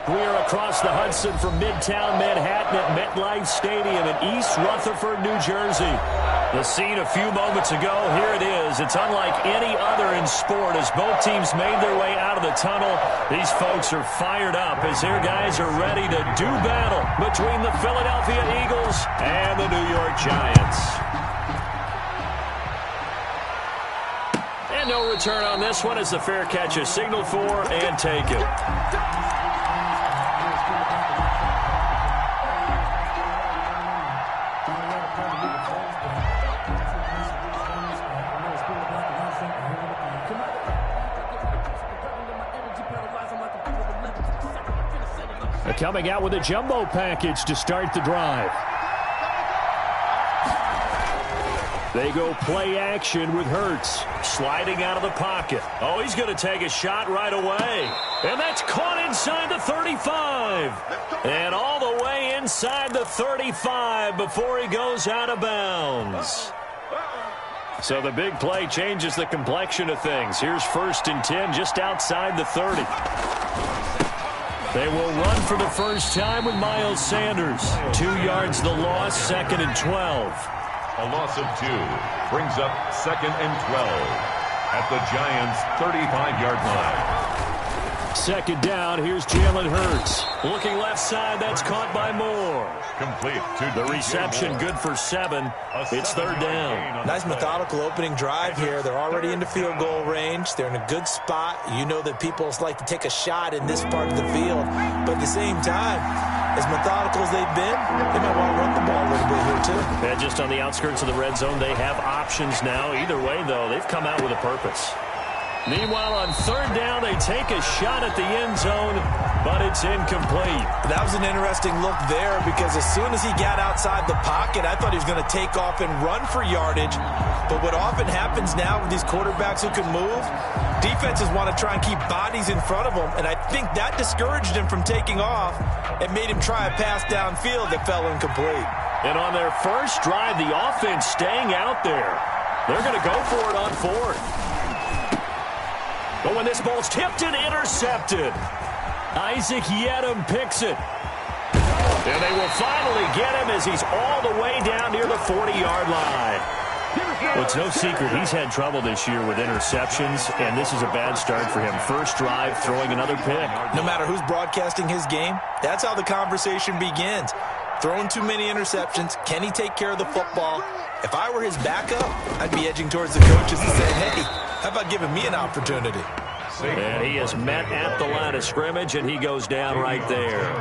We are across the Hudson from Midtown Manhattan at MetLife Stadium in East Rutherford, New Jersey. The scene a few moments ago, here it is. It's unlike any other in sport as both teams made their way out of the tunnel. These folks are fired up as their guys are ready to do battle between the Philadelphia Eagles and the New York Giants. And no return on this one as the fair catch is signaled for and taken. Coming out with a jumbo package to start the drive. They go play action with Hurts. Sliding out of the pocket. Oh, he's going to take a shot right away. And that's caught inside the 35. And all the way inside the 35 before he goes out of bounds. So the big play changes the complexion of things. Here's 1st and 10 just outside the 30. They will run for the first time with Miles Sanders. 2 yards the loss, 2nd and 12. A loss of 2 brings up 2nd and 12 at the Giants' 35-yard line. 2nd down, here's Jalen Hurts. Looking left side, that's caught by Moore. Complete to the reception, good for 7. It's 3rd down. Nice methodical opening drive here. They're already into field goal range. They're in a good spot. You know that people like to take a shot in this part of the field. But at the same time, as methodical as they've been, they might want to run the ball a little bit here too. And just on the outskirts of the red zone, they have options now. Either way, though, they've come out with a purpose. Meanwhile, on 3rd down, they take a shot at the end zone, but it's incomplete. That was an interesting look there because as soon as he got outside the pocket, I thought he was going to take off and run for yardage. But what often happens now with these quarterbacks who can move, defenses want to try and keep bodies in front of them, and I think that discouraged him from taking off and made him try a pass downfield that fell incomplete. And on their first drive, the offense staying out there. They're going to go for it on 4th. But when this ball's tipped and intercepted, Isaac Yedem picks it. And they will finally get him as he's all the way down near the 40-yard line. Well, it's no secret he's had trouble this year with interceptions, and this is a bad start for him. First drive, throwing another pick. No matter who's broadcasting his game, that's how the conversation begins. Throwing too many interceptions, can he take care of the football? If I were his backup, I'd be edging towards the coaches and saying, hey, how about giving me an opportunity? And he is met at the line of scrimmage, and he goes down right there.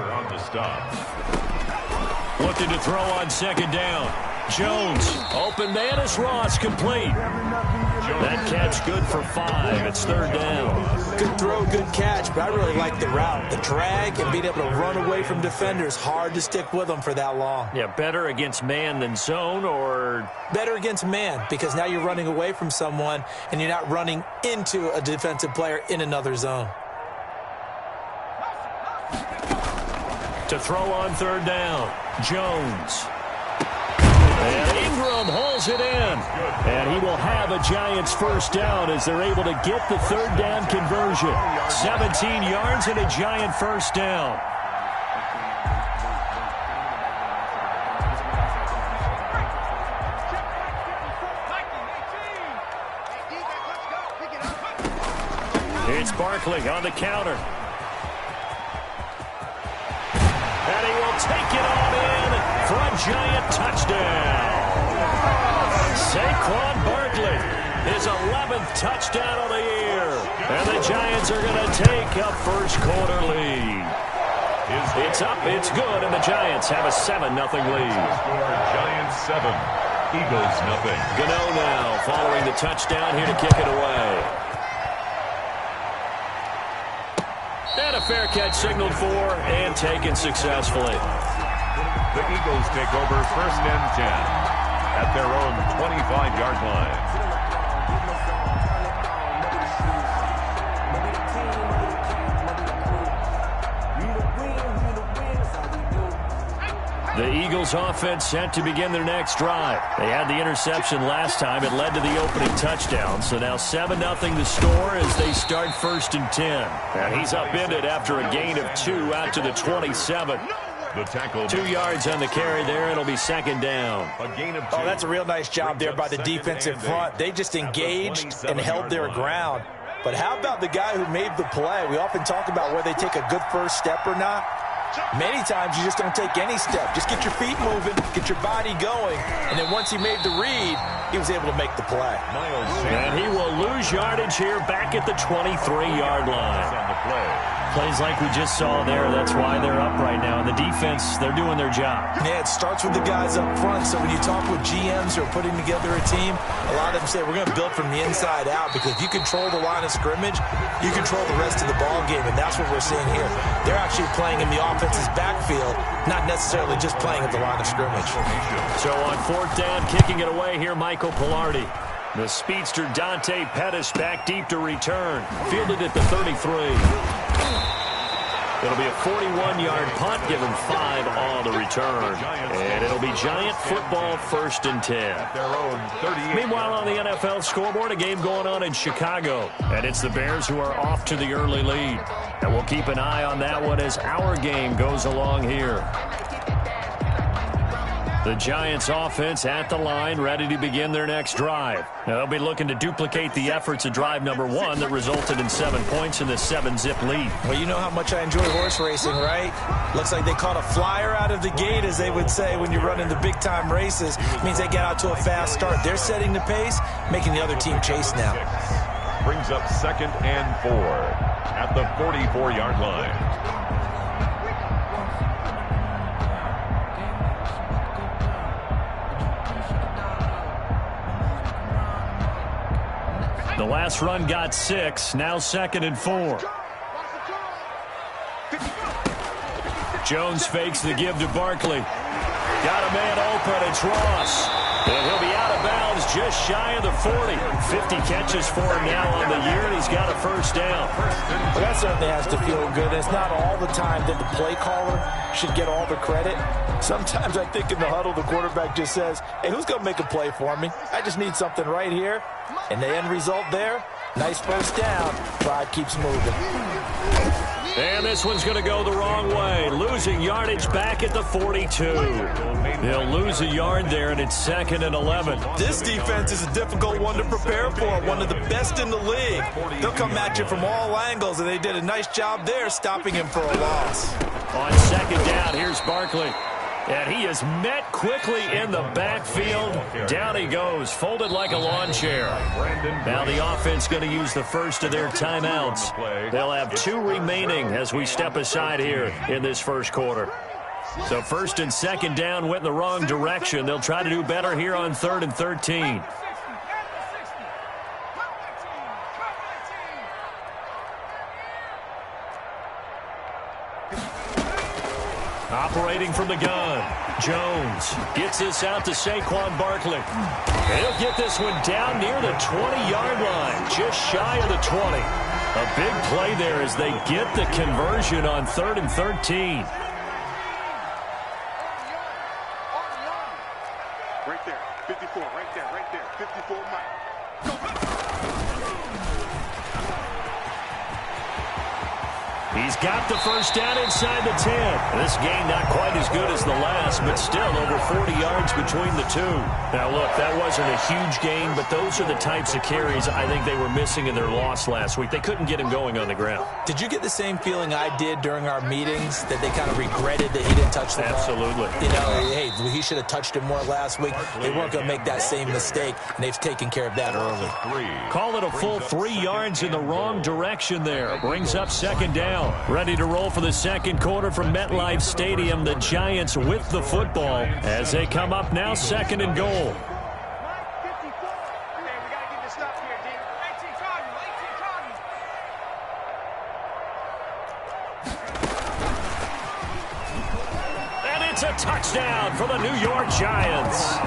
Looking to throw on 2nd down. Jones, open man is Ross, complete. That catch good for 5. It's 3rd down. Good throw, good catch, but I really like the route. The drag and being able to run away from defenders, hard to stick with them for that long. Yeah, better against man than zone, or? Better against man, because now you're running away from someone and you're not running into a defensive player in another zone. To throw on 3rd down, Jones. And Ingram hauls it in. And he will have a Giants first down as they're able to get the 3rd down conversion. 17 yards and a Giant first down. It's Barkley on the counter. And he will take it on in for a Giant touchdown. Saquon Barkley, his 11th touchdown of the year. And the Giants are going to take a first quarter lead. It's up, it's good, and the Giants have a 7-0 lead. Giants 7, Eagles 0. Gano now following the touchdown here to kick it away. And a fair catch signaled for and taken successfully. The Eagles take over 1st and 10 at their own 25-yard line. The Eagles offense set to begin their next drive. They had the interception last time. It led to the opening touchdown. So now 7-0 the score as they start 1st and 10. And he's upended after a gain of 2 out to the 27. The tackle. 2 yards on the carry there. It'll be 2nd down. A gain of 2. Oh, that's a real nice job there by the defense in front. They just engaged and held their ground. But how about the guy who made the play? We often talk about whether they take a good first step or not. Many times you just don't take any step. Just get your feet moving, get your body going, and then once he made the read, he was able to make the play. And he will lose yardage here back at the 23-yard line. On the play. Plays like we just saw there. That's why they're up right now. And the defense, they're doing their job. Yeah, it starts with the guys up front. So when you talk with GMs who are putting together a team, a lot of them say we're going to build from the inside out, because if you control the line of scrimmage, you control the rest of the ball game, and that's what we're seeing here. They're actually playing in the offense's backfield, not necessarily just playing at the line of scrimmage. So on 4th down, kicking it away here, Michael Pilardi. The speedster Dante Pettis back deep to return. Fielded at the 33. It'll be a 41-yard punt, given 5 on the return. And it'll be Giant football 1st and 10. Meanwhile, on the NFL scoreboard, a game going on in Chicago. And it's the Bears who are off to the early lead. And we'll keep an eye on that one as our game goes along here. The Giants offense at the line, ready to begin their next drive. Now, they'll be looking to duplicate the efforts of drive number 1 that resulted in 7 points in the 7-zip lead. Well, you know how much I enjoy horse racing, right? Looks like they caught a flyer out of the gate, as they would say when you're running the big-time races. It means they get out to a fast start. They're setting the pace, making the other team chase now. Brings up 2nd and 4 at the 44-yard line. The last run got 6. Now 2nd and 4. Jones fakes the give to Barkley. Got a man open. It's Ross. And he'll be out of bounds just shy of the 40. 50 catches for him now on the year, and he's got a 1st down. Well, that certainly has to feel good. It's not all the time that the play caller should get all the credit. Sometimes I think in the huddle, the quarterback just says, hey, who's going to make a play for me? I just need something right here. And the end result there, nice 1st down. Drive keeps moving. And this one's going to go the wrong way. Losing yardage back at the 42. They'll lose a yard there, and it's 2nd and 11. This defense is a difficult one to prepare for, one of the best in the league. They'll come at you from all angles, and they did a nice job there stopping him for a loss. On 2nd down, here's Barkley. And he is met quickly in the backfield. Down he goes, folded like a lawn chair. Now the offense going to use the first of their timeouts. They'll have 2 remaining as we step aside here in this 1st quarter. So 1st and 2nd down went in the wrong direction. They'll try to do better here on 3rd and 13. Operating from the gun, Jones gets this out to Saquon Barkley. He'll get this one down near the 20-yard line, just shy of the 20. A big play there as they get the conversion on 3rd and 13. Right there, 54, right there, 54 Mike. He's got the 1st down inside the 10. This game not quite as good as the last, but still over 40 yards between the 2. Now, look, that wasn't a huge gain, but those are the types of carries I think they were missing in their loss last week. They couldn't get him going on the ground. Did you get the same feeling I did during our meetings, that they kind of regretted that he didn't touch the ball? Absolutely. You know, hey, he should have touched it more last week. They weren't going to make that same mistake, and they've taken care of that early. Call it a full 3 yards in the wrong direction there. Brings up 2nd down. Ready to roll for the 2nd quarter from MetLife Stadium. The Giants with the football as they come up now 2nd and goal. It's a touchdown for the New York Giants.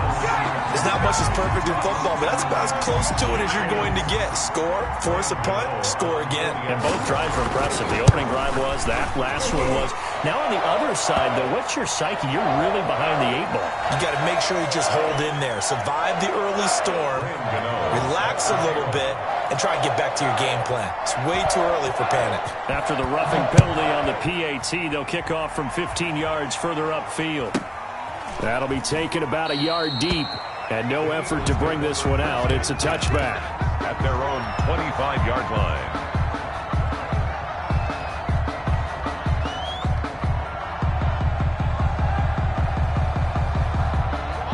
There's not much that's perfect in football, but that's about as close to it as you're going to get. Score, force a punt, score again. And both drives were impressive. The opening drive was, that last one was. Now on the other side, though, what's your psyche? You're really behind the 8 ball. You got to make sure you just hold in there. Survive the early storm, relax a little bit, and try and get back to your game plan. It's way too early for panic. After the roughing penalty on the PAT, they'll kick off from 15 yards further upfield. That'll be taken about a yard deep, and no effort to bring this one out. It's a touchback. At their own 25-yard line.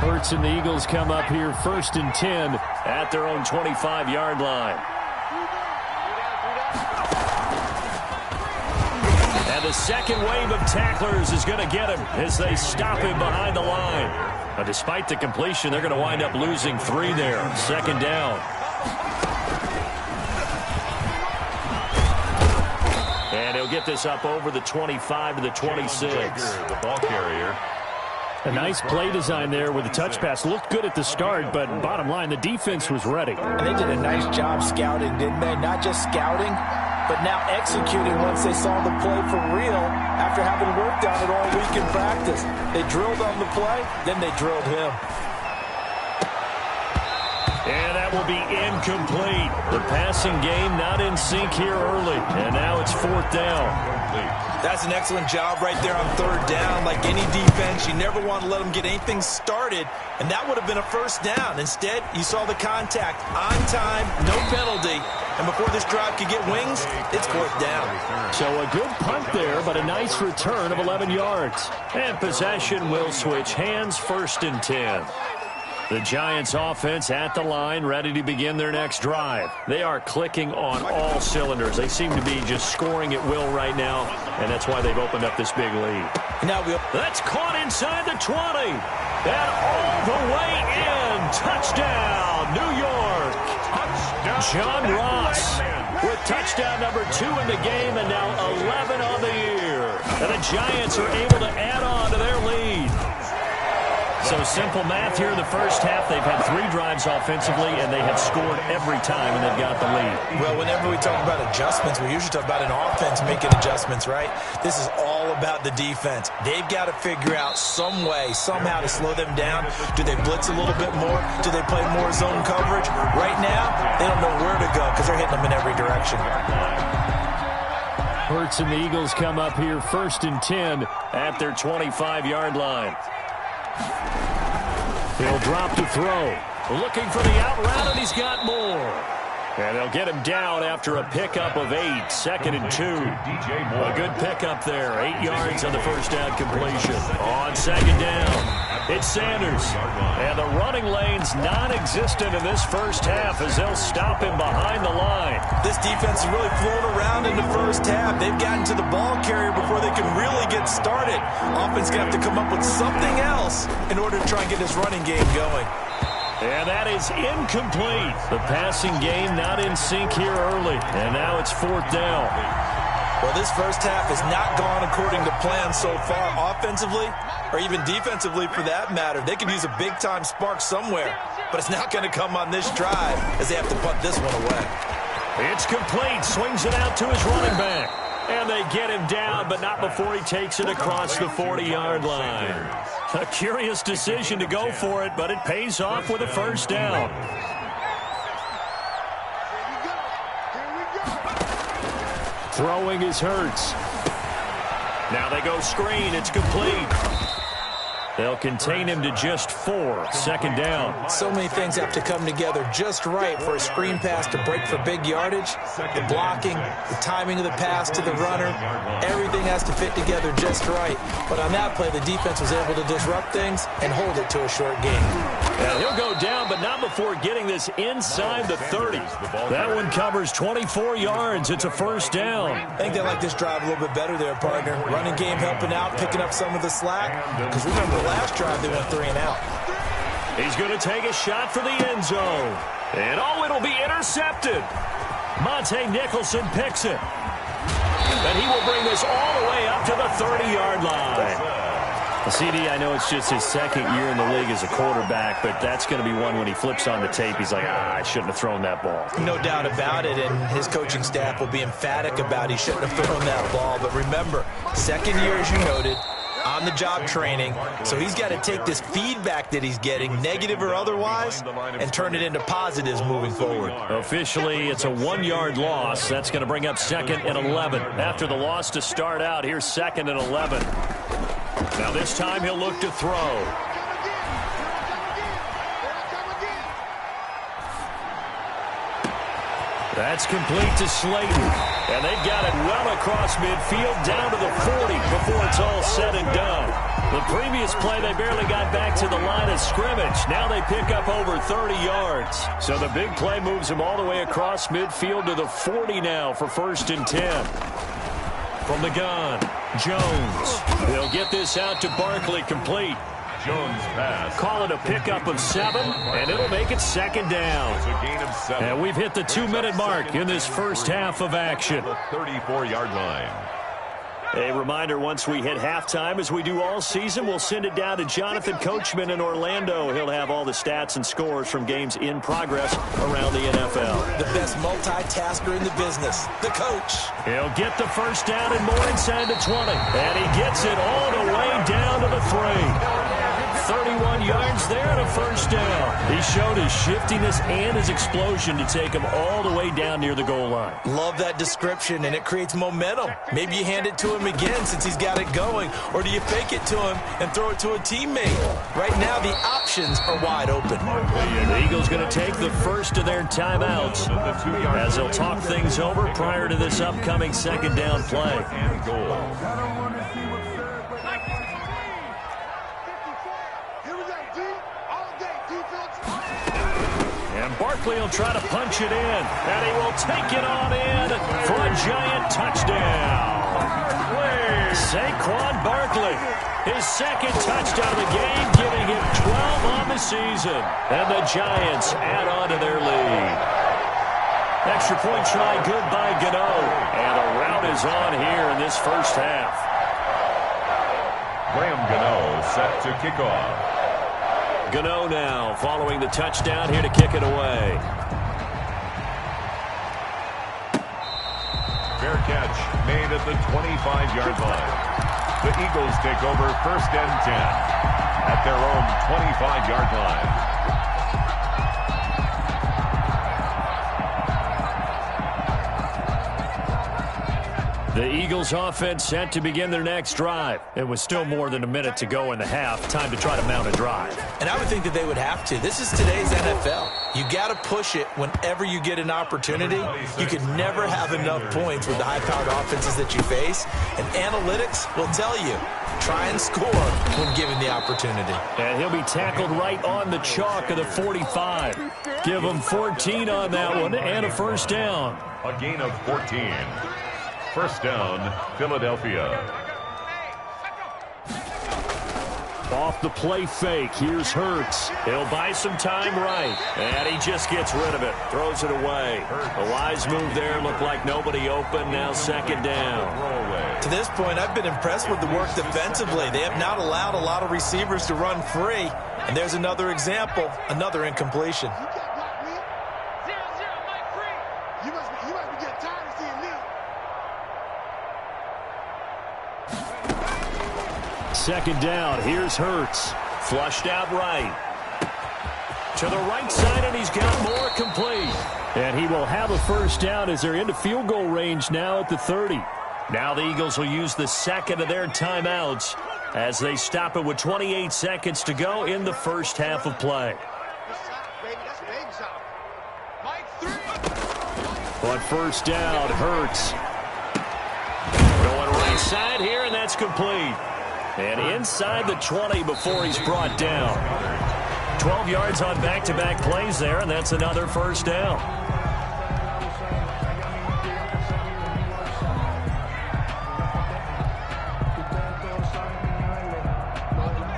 Hurts and the Eagles come up here 1st and 10 at their own 25-yard line. And the second wave of tacklers is going to get him as they stop him behind the line. Now, despite the completion, they're going to wind up losing 3 there. 2nd down. And he'll get this up over the 25 to the 26. The ball carrier. A nice play design there with the touch pass. Looked good at the start, but bottom line, the defense was ready. And they did a nice job scouting, didn't they? Not just scouting, but now executing once they saw the play for real after having worked on it all week in practice. They drilled on the play, then they drilled him. And that will be incomplete. The passing game not in sync here early, and now it's 4th down. That's an excellent job right there on 3rd down. Like any defense, you never want to let them get anything started, and that would have been a 1st down. Instead, you saw the contact on time, no penalty, and before this drive could get wings, it's 4th down. So a good punt there, but a nice return of 11 yards. And possession will switch hands, 1st and 10. The Giants offense at the line, ready to begin their next drive. They are clicking on all cylinders. They seem to be just scoring at will right now, and that's why they've opened up this big lead. That's caught inside the 20. And all the way in. Touchdown, New York. John Ross with touchdown number 2 in the game, and now 11 on the year. And the Giants are able to add on to their lead. So simple math here in the first half. They've had 3 drives offensively, and they have scored every time, and they've got the lead. Well, whenever we talk about adjustments, we usually talk about an offense making adjustments, right? This is all about the defense. They've got to figure out some way, somehow to slow them down. Do they blitz a little bit more? Do they play more zone coverage? Right now, they don't know where to go because they're hitting them in every direction. Hurts and the Eagles come up here 1st and 10 at their 25-yard line. He'll drop to throw. Looking for the out route, and he's got more. And they'll get him down after a pickup of 8. 2nd and 2. A good pickup there. 8 yards on the first down completion. On 2nd down, it's Sanders. And the running lane's non-existent in this first half as they'll stop him behind the line. This defense is really flown around in the first half. They've gotten to the ball carrier before they can really get started. Offense going to have to come up with something else in order to try and get this running game going. And that is incomplete. The passing game not in sync here early. And now it's 4th down. Well, this first half has not gone according to plan so far offensively or even defensively for that matter. They could use a big-time spark somewhere, but it's not going to come on this drive as they have to punt this one away. It's complete. Swings it out to his running back. And they get him down, but not before he takes it across the 40-yard line. A curious decision to go for it, but it pays off with a first down. Throwing is Hurts. Now they go screen. It's complete. They'll contain him to just 4. 2nd down. So many things have to come together just right for a screen pass to break for big yardage. The blocking, the timing of the pass to the runner, everything has to fit together just right. But on that play, the defense was able to disrupt things and hold it to a short game. Now he'll go down, but not before getting this inside the 30. That one covers 24 yards. It's a first down. I think they like this drive a little bit better there, partner. Running game helping out, picking up some of the slack. Because remember, last drive they went 3 and out. He's going to take a shot for the end zone. And oh, it'll be intercepted. Monte Nicholson picks it. And he will bring this all the way up to the 30-yard line. CD, I know it's just his second year in the league as a quarterback, but that's going to be one when he flips on the tape, he's like, I shouldn't have thrown that ball. No doubt about it, and his coaching staff will be emphatic about he shouldn't have thrown that ball. But remember, second year, as you noted, on-the-job training, so he's got to take this feedback that he's getting, negative or otherwise, and turn it into positives moving forward. Officially, it's a 1-yard loss. That's going to bring up 2nd and 11. After the loss to start out, here's 2nd and 11. Now this time he'll look to throw. That's complete to Slayton. And they've got it well across midfield down to the 40 before it's all said and done. The previous play, they barely got back to the line of scrimmage. Now they pick up over 30 yards. So the big play moves them all the way across midfield to the 40 now for 1st and 10. From the gun, Jones. They'll get this out to Barkley, complete. Jones pass. Call it a pickup of 7, and it'll make it 2nd down. It's a gain of 7. And we've hit the 2-minute mark in this first half of action. The 34-yard line. A reminder, once we hit halftime, as we do all season, we'll send it down to Jonathan Coachman in Orlando. He'll have all the stats and scores from games in progress around the NFL. The best multitasker in the business, the coach. He'll get the first down and more inside the 20. And he gets it all the way down to the 3. 31 yards there and a first down. He showed his shiftiness and his explosion to take him all the way down near the goal line. Love that description, and it creates momentum. Maybe you hand it to him again since he's got it going, or do you fake it to him and throw it to a teammate? Right now, the options are wide open. The Eagles going to take the first of their timeouts as they'll talk things over prior to this upcoming 2nd down play. And goal. And Barkley will try to punch it in, and he will take it on in for a giant touchdown. Saquon Barkley, his 2nd touchdown of the game, giving him 12 on the season. And the Giants add on to their lead. Extra point try good by Gano. And the route is on here in this first half. Graham Gano set to kick off. Gano now following the touchdown here to kick it away. Fair catch made at the 25-yard line. The Eagles take over 1st and 10 at their own 25-yard line. The Eagles offense set to begin their next drive. It was still more than a minute to go in the half. Time to try to mount a drive. And I would think that they would have to. This is today's NFL. You got to push it whenever you get an opportunity. You can never have enough points with the high-powered offenses that you face. And analytics will tell you, try and score when given the opportunity. And he'll be tackled right on the chalk of the 45. Give him 14 on that one and a first down. A gain of 14. First down, Philadelphia. Off the play fake, here's Hurts. He'll buy some time right, and he just gets rid of it, throws it away. A wise move there, looked like nobody open, now 2nd down. To this point, I've been impressed with the work defensively. They have not allowed a lot of receivers to run free, and there's another example, another incompletion. Second down, here's Hurts. Flushed out right. To the right side, and he's got more complete. And he will have a first down as they're into field goal range now at the 30. Now the Eagles will use the 2nd of their timeouts as they stop it with 28 seconds to go in the first half of play. On first down, Hurts. Going right side here, and that's complete. And inside the 20 before he's brought down. 12 yards on back-to-back plays there, and that's another first down.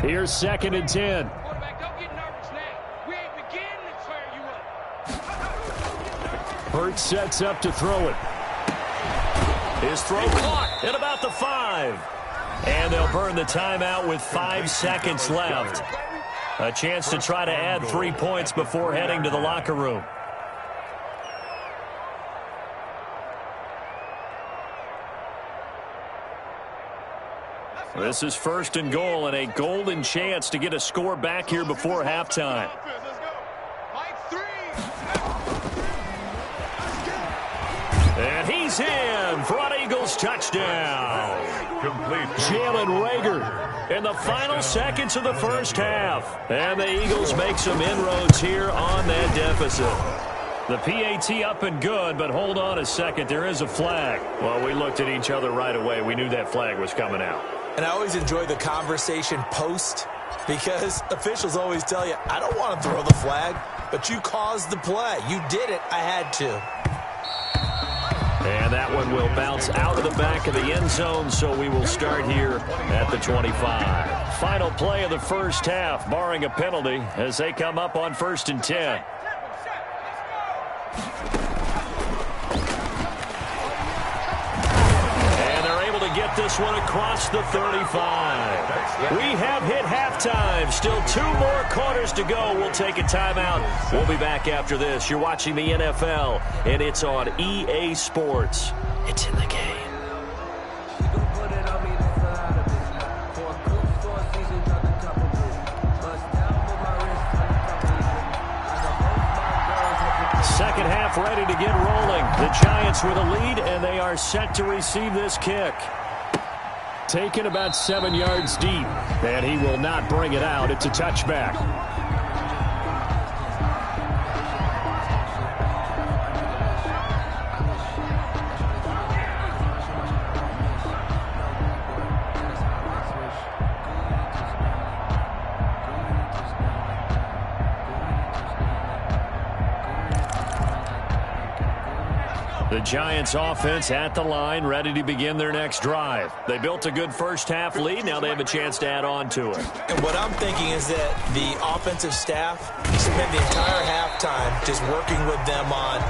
Here's 2nd and 10. Hurts sets up to throw it. His throw caught at about the 5. And they'll burn the timeout with 5 seconds left. A chance to try to add 3 points before heading to the locker room. This is 1st and goal and a golden chance to get a score back here before halftime. And he's in for an Eagles touchdown. Complete. Jalen Reagor in the final seconds of the first half. And the Eagles make some inroads here on that deficit. The PAT up and good, but hold on a second. There is a flag. Well, we looked at each other right away. We knew that flag was coming out. And I always enjoy the conversation post because officials always tell you, I don't want to throw the flag, but you caused the play. You did it. I had to. And that one will bounce out of the back of the end zone, so we will start here at the 25. Final play of the first half, barring a penalty, as they come up on 1st and 10. Get this one across the 35. We have hit halftime. Still 2 more quarters to go. We'll take a timeout. We'll be back after this. You're watching the NFL, and it's on EA Sports. It's in the game. Second half ready to get rolling. The Giants with a lead, and they are set to receive this kick. Taken about 7 yards deep, and he will not bring it out. It's a touchback. The Giants offense at the line, ready to begin their next drive. They built a good first half lead. Now they have a chance to add on to it. And what I'm thinking is that the offensive staff spent the entire halftime just working with them on,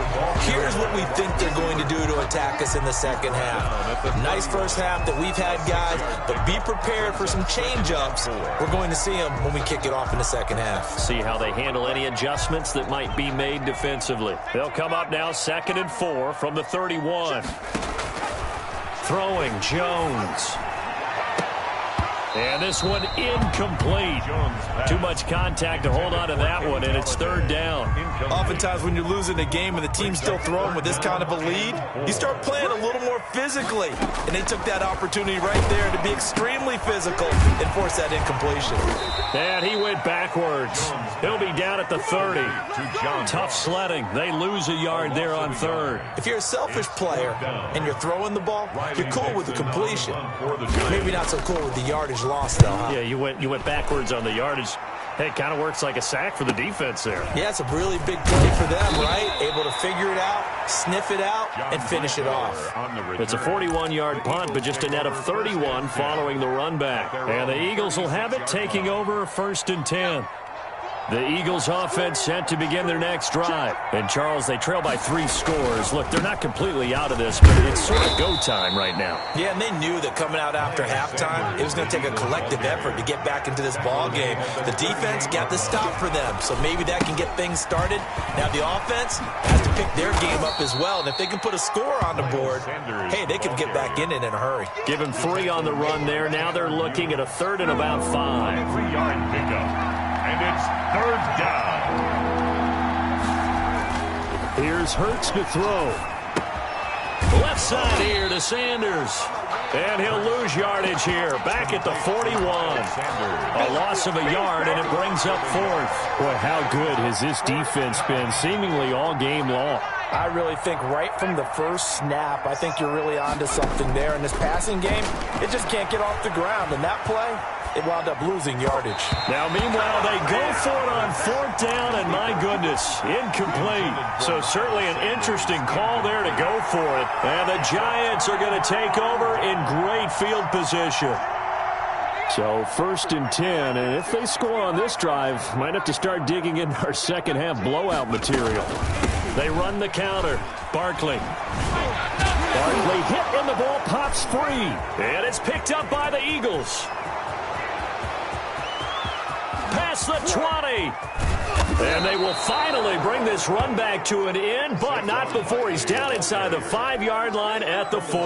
here's what we think they're going to do to attack us in the second half. Nice first half that we've had, guys, but be prepared for some change-ups. We're going to see them when we kick it off in the second half. See how they handle any adjustments that might be made defensively. They'll come up now 2nd and 4 from the 31. Throwing Jones. And this one incomplete. Too much contact to hold on to that one, and it's 3rd down. Oftentimes when you're losing a game and the team's still throwing with this kind of a lead, you start playing a little more physically. And they took that opportunity right there to be extremely physical and force that incompletion. And he went backwards. He'll be down at the 30. Tough sledding. They lose a yard there on 3rd. If you're a selfish player and you're throwing the ball, you're cool with the completion. Maybe not so cool with the yardage loss, though, huh? Yeah, you went backwards on the yardage. Hey, it kind of works like a sack for the defense there. Yeah, it's a really big play for them, right? Able to figure it out, sniff it out, and finish it off. It's a 41-yard punt, but just a net of 31 following the run back. And the Eagles will have it, taking over 1st and 10. The Eagles offense set to begin their next drive. And, Charles, they trail by 3 scores. Look, they're not completely out of this, but it's sort of go time right now. Yeah, and they knew that coming out after halftime, it was going to take a collective effort to get back into this ball game. The defense got the stop for them, so maybe that can get things started. Now the offense has to pick their game up as well, and if they can put a score on the board, hey, they could get back in it in a hurry. Give him 3 on the run there. Now they're looking at a 3rd and about 5. 3-yard pickup. And it's 3rd down. Here's Hurts to throw. Left side here to Sanders. And he'll lose yardage here. Back at the 41. A loss of a yard, and it brings up 4th. Boy, how good has this defense been seemingly all game long? I really think right from the first snap, I think you're really onto something there. In this passing game, it just can't get off the ground. And that play, it wound up losing yardage. Now, meanwhile, they go for it on 4th down, and my goodness, incomplete. So certainly an interesting call there to go for it. And the Giants are going to take over in great field position. So 1st and 10, and if they score on this drive, might have to start digging in our second half blowout material. They run the counter. Barkley. Barkley hit and the ball pops free. And it's picked up by the Eagles. Past the 20. And they will finally bring this run back to an end, but not before he's down inside the 5-yard line at the 4.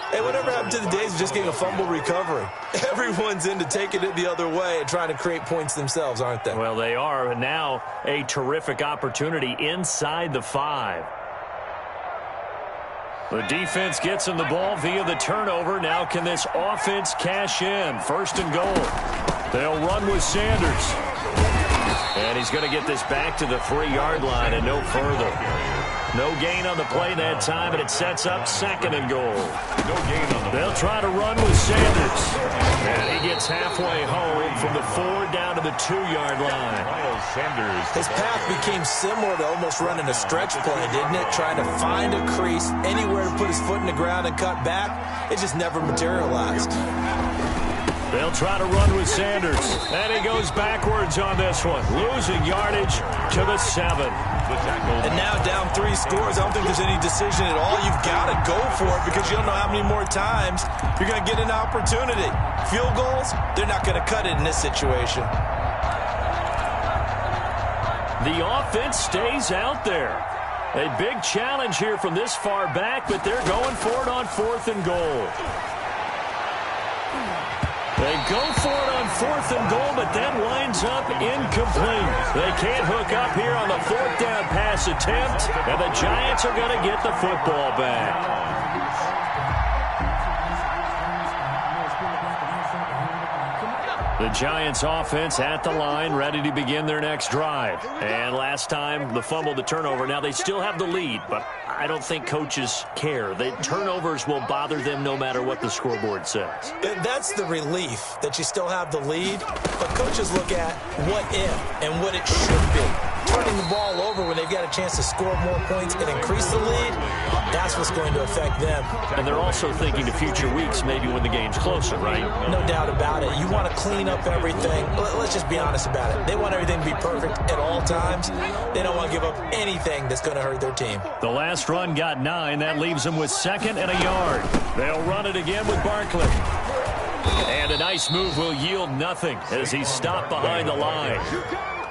Hey, whatever happened to the days of just getting a fumble recovery? Everyone's into taking it the other way and trying to create points themselves, aren't they? Well, they are. And now a terrific opportunity inside the 5. The defense gets him the ball via the turnover. Now can this offense cash in? 1st and goal. They'll run with Sanders. And he's going to get this back to the 3-yard line and no further. No gain on the play that time, and it sets up 2nd and goal. No gain on the play. They'll try to run with Sanders. And he gets halfway home from the 4 down to the 2-yard line. Sanders. His path became similar to almost running a stretch play, didn't it? Trying to find a crease, anywhere to put his foot in the ground and cut back. It just never materialized. They'll try to run with Sanders. And he goes backwards on this one, losing yardage to the 7. And now down 3 scores. I don't think there's any decision at all. You've got to go for it because you don't know how many more times you're going to get an opportunity. Field goals, they're not going to cut it in this situation. The offense stays out there. A big challenge here from this far back, but they're going for it on 4th and goal. They go for it on 4th and goal, but that winds up incomplete. They can't hook up here on the 4th down pass attempt, and the Giants are going to get the football back. The Giants offense at the line, ready to begin their next drive. And last time, the fumble, the turnover. Now they still have the lead, but I don't think coaches care. The turnovers will bother them no matter what the scoreboard says. That's the relief, that you still have the lead. But coaches look at what if and what it should be. Turning the ball over when they've got a chance to score more points and increase the lead, that's what's going to affect them. And they're also thinking to future weeks, maybe when the game's closer, right? No doubt about it. You want to clean up everything. Let's just be honest about it. They want everything to be perfect at all times. They don't want to give up anything that's going to hurt their team. The last run got 9. That leaves them with 2nd and a yard. They'll run it again with Barkley. And a nice move will yield nothing as he's stopped behind the line.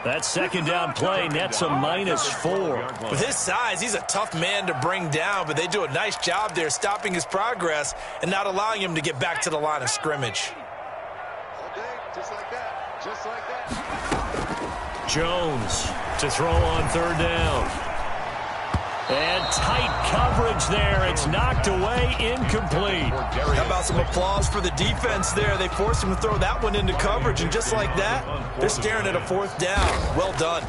That 2nd down play nets a -4. With his size, he's a tough man to bring down, but they do a nice job there stopping his progress and not allowing him to get back to the line of scrimmage. Just like that. Just like that. Jones to throw on 3rd down. And tight coverage there. It's knocked away, incomplete. How about some applause for the defense there? They forced him to throw that one into coverage, and just like that, they're staring at a 4th down. Well done.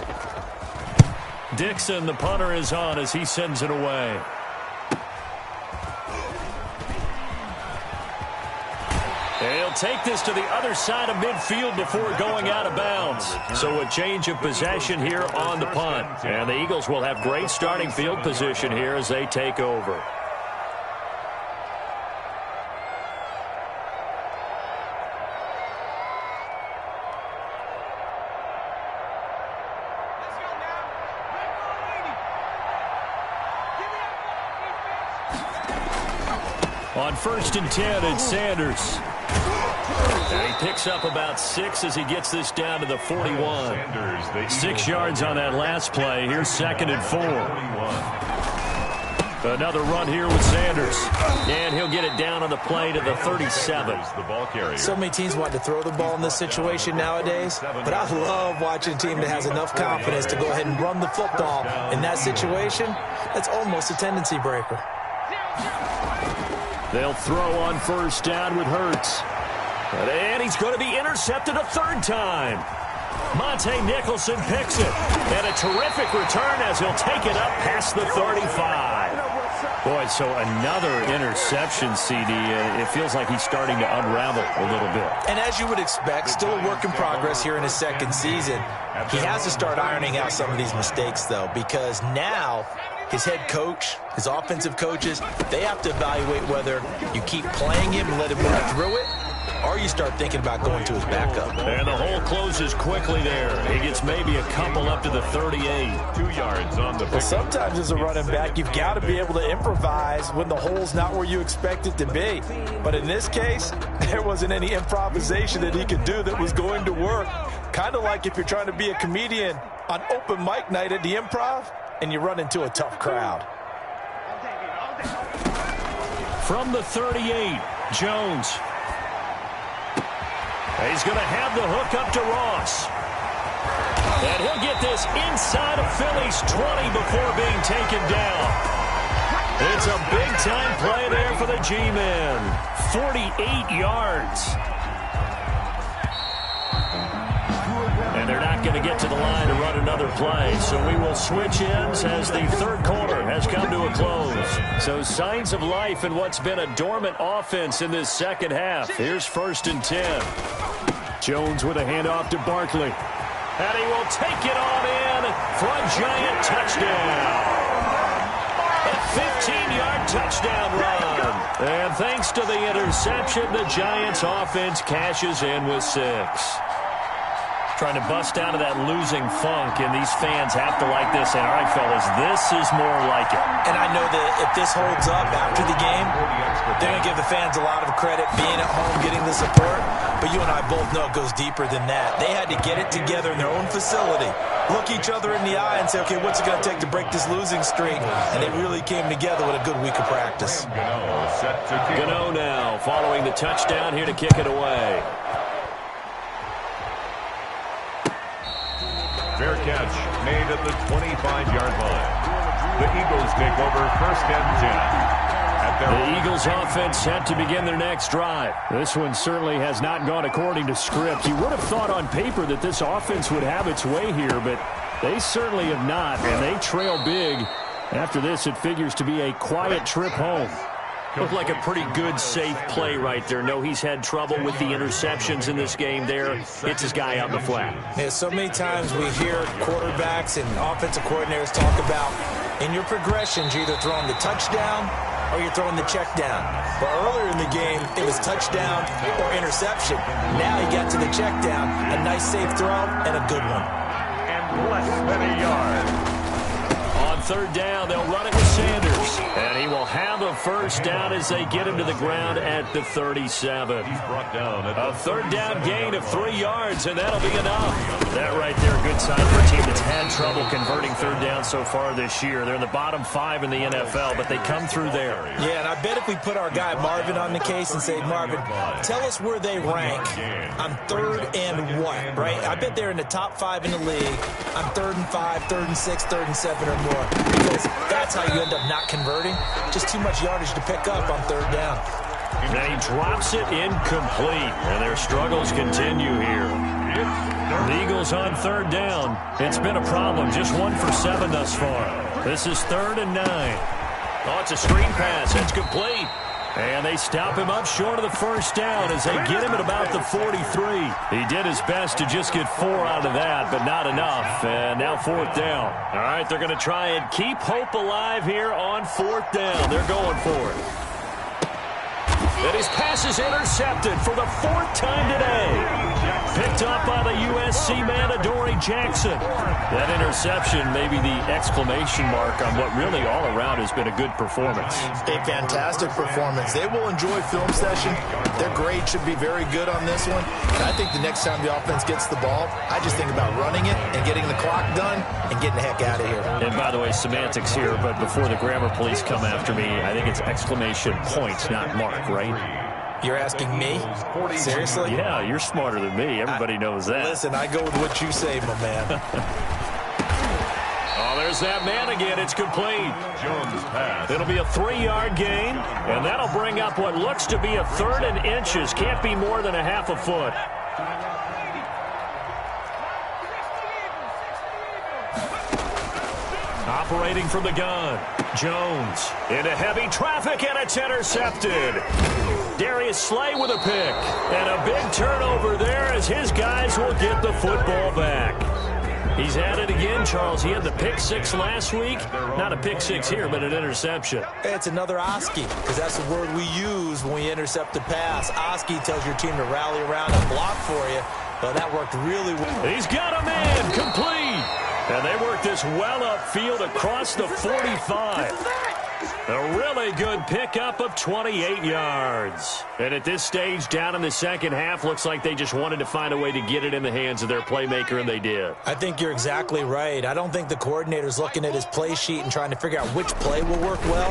Dixon, the punter, is on as he sends it away. He'll take this to the other side of midfield before going out of bounds. So a change of possession here on the punt. And the Eagles will have great starting field position here as they take over. On 1st and 10, it's Sanders. And he picks up about 6 as he gets this down to the 41. 6 yards on that last play. Here's 2nd and 4. Another run here with Sanders. And he'll get it down on the play to the 37. So many teams want to throw the ball in this situation nowadays, but I love watching a team that has enough confidence to go ahead and run the football. In that situation, that's almost a tendency breaker. They'll throw on 1st down with Hurts. And he's going to be intercepted a 3rd time. Monte Nicholson picks it. And a terrific return as he'll take it up past the 35. Boy, so another interception, CD. It feels like he's starting to unravel a little bit. And as you would expect, still a work in progress here in his 2nd season. He has to start ironing out some of these mistakes, though, because now his head coach, his offensive coaches, they have to evaluate whether you keep playing him and let him work through it, or you start thinking about going to his backup. And the hole closes quickly there. He gets maybe a couple up to the 38. 2 yards on the Well, sometimes as a running back, you've got to be able to improvise when the hole's not where you expect it to be. But in this case, there wasn't any improvisation that he could do that was going to work. Kind of like if you're trying to be a comedian on open mic night at the Improv and you run into a tough crowd. From the 38, Jones. He's going to have the hook up to Ross. And he'll get this inside of Philly's 20 before being taken down. It's a big-time play there for the G-men. 48 yards. And they're not going to get to the line to run another play, so we will switch ends as the third quarter has come to a close. So signs of life in what's been a dormant offense in this second half. Here's 1st and 10. Jones with a handoff to Barkley. And he will take it on in for a giant touchdown. A 15-yard touchdown run. And thanks to the interception, the Giants offense cashes in with 6. Trying to bust out of that losing funk, and these fans have to like this. And all right, fellas, this is more like it. And I know that if this holds up after the game, they're going to give the fans a lot of credit being at home, getting the support. But you and I both know it goes deeper than that. They had to get it together in their own facility, look each other in the eye and say, okay, what's it going to take to break this losing streak? And they really came together with a good week of practice. Gano now following the touchdown here to kick it away. Fair catch made at the 25-yard line. The Eagles take over 1st and 10. The Eagles offense set to begin their next drive. This one certainly has not gone according to script. You would have thought on paper that this offense would have its way here, but they certainly have not, and they trail big. After this, it figures to be a quiet trip home. Looked like a pretty good, safe play right there. No, he's had trouble with the interceptions in this game there. Hits his guy out in the flat. Yeah, so many times we hear quarterbacks and offensive coordinators talk about in your progressions, you're either throwing the touchdown or you're throwing the check down. But earlier in the game, it was touchdown or interception. Now he got to the check down, a nice safe throw and a good one. And less than a yard. On 3rd down, they'll run it with Sanders. And he will have a 1st down as they get him to the ground at the 37. He's brought down at a 3rd down gain of 3 yards, and that'll be enough. That right there, a good sign for a team that's had trouble converting 3rd down so far this year. They're in the bottom 5 in the NFL, but they come through there. Yeah, and I bet if we put our guy Marvin on the case and say, Marvin, tell us where they rank on 3rd and 1, right? I bet they're in the top 5 in the league on 3rd and 5, 3rd and 6, 3rd and 7 or more. Because that's how you end up not converting. Just too much yardage to pick up on 3rd down. And he drops it incomplete. And their struggles continue here. The Eagles on 3rd down. It's been a problem. Just 1 for 7 thus far. This is 3rd and 9. Oh, it's a screen pass. It's complete. And they stop him up short of the 1st down as they get him at about the 43. He did his best to just get 4 out of that, but not enough. And now 4th down. All right, they're going to try and keep hope alive here on 4th down. They're going for it. And his pass is intercepted for the 4th time today. Picked up by the USC man, Adoree Jackson. That interception may be the exclamation mark on what really all around has been a good performance. A fantastic performance. They will enjoy film session. Their grade should be very good on this one. And I think the next time the offense gets the ball, I just think about running it and getting the clock done and getting the heck out of here. And by the way, semantics here, but before the grammar police come after me, I think it's exclamation point, not mark, right? You're asking me? Seriously? Yeah, you're smarter than me. Everybody knows that. Listen, I go with what you say, my man. Oh, there's that man again. It's complete. Jones pass. It'll be a 3-yard gain, and that'll bring up what looks to be a 3rd and inches. Can't be more than a half a foot. Operating from the gun, Jones into heavy traffic, and it's intercepted. Darius Slay with a pick, and a big turnover there as his guys will get the football back. He's at it again, Charles. He had the pick six last week. Not a pick six here, but an interception. It's another Oski, because that's the word we use when we intercept a pass. Oski tells your team to rally around and block for you, but that worked really well. He's got a man complete. And they work this well upfield across the 45. A really good pickup of 28 yards. And at this stage, down in the second half, looks like they just wanted to find a way to get it in the hands of their playmaker, and they did. I think you're exactly right. I don't think the coordinator's looking at his play sheet and trying to figure out which play will work well.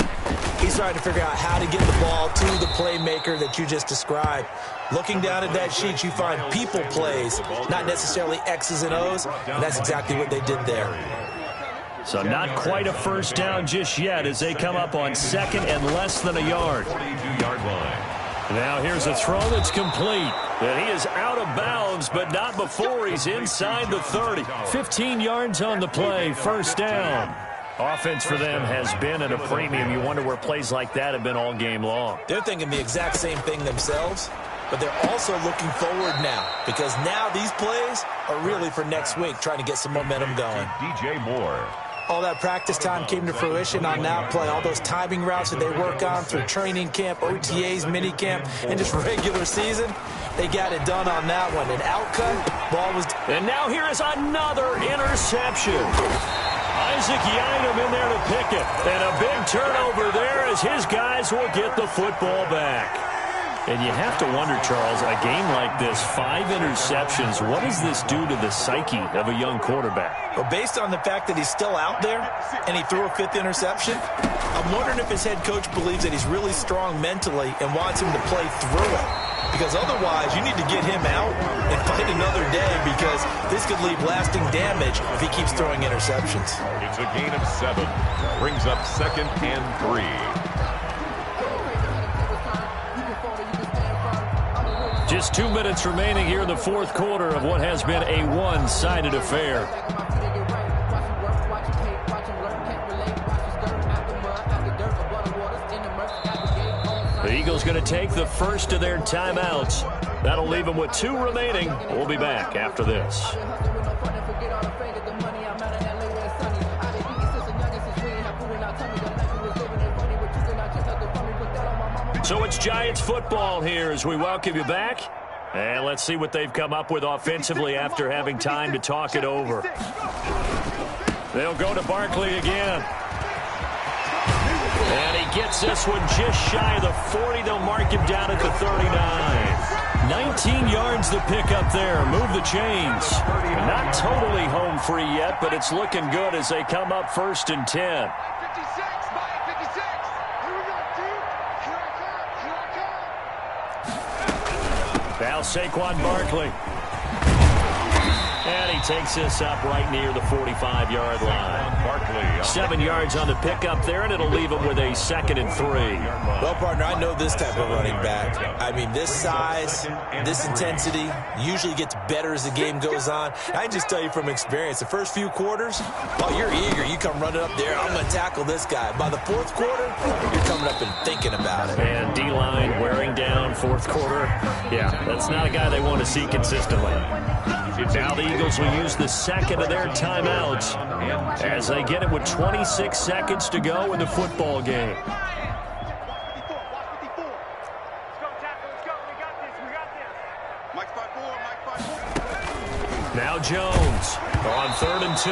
He's trying to figure out how to get the ball to the playmaker that you just described. Looking down at that sheet, you find people plays, not necessarily X's and O's, and that's exactly what they did there. So not quite a first down just yet as they come up on second and less than a yard. 42-yard line. Now here's a throw that's complete. And he is out of bounds, but not before he's inside the 30. 15 yards on the play, first down. Offense for them has been at a premium. You wonder where plays like that have been all game long. They're thinking the exact same thing themselves, but they're also looking forward now, because now these plays are really for next week, trying to get some momentum going. DJ Moore. All that practice time came to fruition on that play. All those timing routes that they work on through training camp, OTAs, mini camp, and just regular season, they got it done on that one. An outcome, ball was... And now here is another interception. Isaac Yiadom in there to pick it. And a big turnover there as his guys will get the football back. And you have to wonder, Charles, a game like this, 5 interceptions, what does this do to the psyche of a young quarterback? Well, based on the fact that he's still out there and he threw a 5th interception, I'm wondering if his head coach believes that he's really strong mentally and wants him to play through it. Because otherwise, you need to get him out and fight another day, because this could leave lasting damage if he keeps throwing interceptions. It's a gain of 7. Brings up second and 3. Just 2 minutes remaining here in the fourth quarter of what has been a one-sided affair. The Eagles going to take the first of their timeouts. That'll leave them with 2 remaining. We'll be back after this. So it's Giants football here as we welcome you back. And let's see what they've come up with offensively after having time to talk it over. They'll go to Barkley again. And he gets this one just shy of the 40. They'll mark him down at the 39. 19 yards to pick up there. Move the chains. Not totally home free yet, but it's looking good as they come up first and 10. Now Saquon Barkley. And he takes this up right near the 45-yard line. Barkley. 7 yards on the pickup there, and it'll leave him with a 2nd and 3. Well, partner, I know this type of running back. I mean, this size, this intensity usually gets better as the game goes on. I can just tell you from experience, the first few quarters, oh, you're eager. You come running up there, I'm going to tackle this guy. By the fourth quarter, you're coming up and thinking about it. And D-line wearing down fourth quarter. Yeah, that's not a guy they want to see consistently. Now the Eagles will use the 2nd of their timeouts as they get it with 26 seconds to go in the football game. Now Jones on 3rd and 2.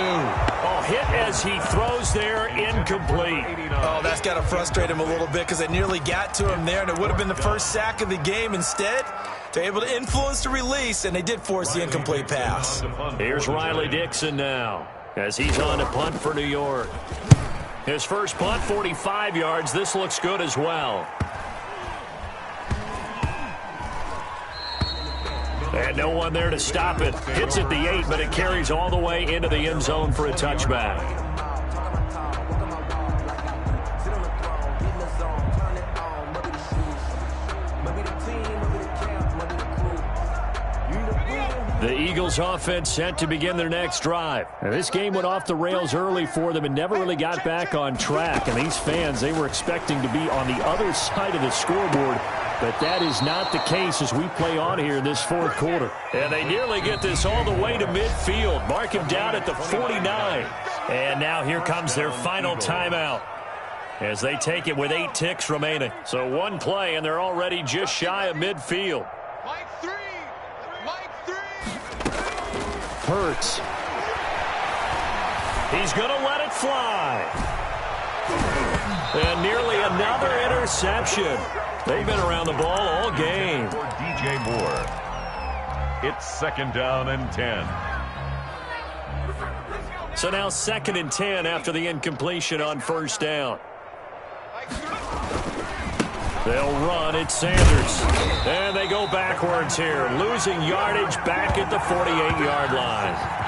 Oh, hit as he throws there, incomplete. Oh, that's got to frustrate him a little bit, because they nearly got to him there, and it would have been the first sack of the game. Instead, they're able to influence the release, and they did force the incomplete pass. Here's Riley Dixon now as he's on to punt for New York. His first punt, 45 yards. This looks good as well. And no one there to stop it. Hits at the 8, but it carries all the way into the end zone for a touchback. The Eagles offense set to begin their next drive. Now, this game went off the rails early for them and never really got back on track. And these fans, they were expecting to be on the other side of the scoreboard But that is not the case as we play on here in this fourth quarter. And they nearly get this all the way to midfield. Mark him down at the 49. And now here comes their final timeout as they take it with 8 ticks remaining. So one play, and they're already just shy of midfield. Mike 3. Hurts. He's going to let it fly. And nearly another interception. They've been around the ball all game. For DJ Moore. It's 2nd down and 10. So now 2nd and 10 after the incompletion on 1st down. They'll run. It's Sanders. And they go backwards here, losing yardage back at the 48-yard line.